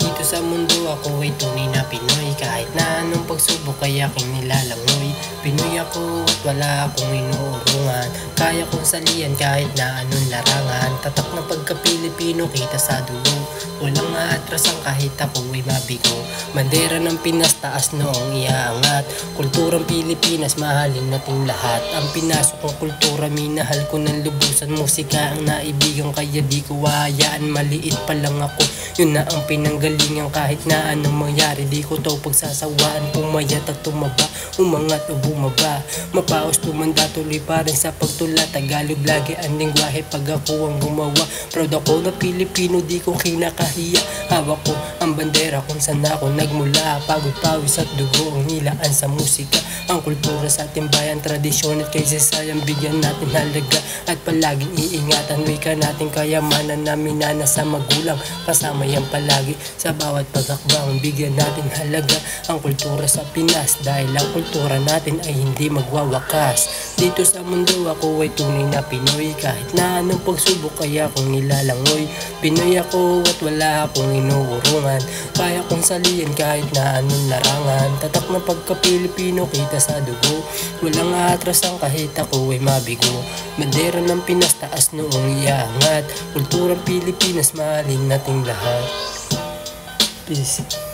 Dito sa mundo ako ay tunay na Pinoy. Kahit na anong pagsubok ay aking nilalangoy. Pinoy ako at wala akong inuurungan. Kaya kong salihan kahit na anong larangan. Tatak na pagka-Pilipino kita sa dugo. Walang aatrasan kahit ako ay mabigo. Bandera ng Pinas taas noong iaangat. Kulturang Pilipinas mahalin nating lahat. Ang pinasok kong kultura minahal ko ng lubusan. Musika ang naibigan kaya di ko hahayaan. Maliit pa lang ako, yun na ang pinanggalingan. Kahit na anong mangyari di ko to pagsasawaan. Pumayat at tumaba, umangat o bumaba. Mapaos tumanda tuloy pa rin sa pagtula. Tagalog lagi ang lingwahe pag ako ang gumawa. Proud ako na Pilipino, di ko kinakahiya. Hawak ko ang bandera kung saan ako nagmula. Pagod, pawis at dugo ang nilaan sa musika. Ang kultura sa ating bayan, tradisyon at kaysasayang bigyan natin halaga. At palaging iingatan, wika natin kayamanan na minana sa magulang. Kasama yan palagi sa bawat paghakbang, bigyan natin halaga ang kultura sa Pinas. Dahil ang kultura natin ay hindi magwawakas. Dito sa mundo ako ay tunay na Pinoy. Kahit na anong pagsubok ay akong nilalangoy. Pinoy ako at wala akong inuurungan. Kaya kong salihan kahit na anong larangan. Tatak na pagka-Pilipino kita sa dugo. Walang aatrasan kahit ako ay mabigo. Bandera ng Pinas taas noong iangat. Kulturang Pilipinas mahalin nating lahat. Peace.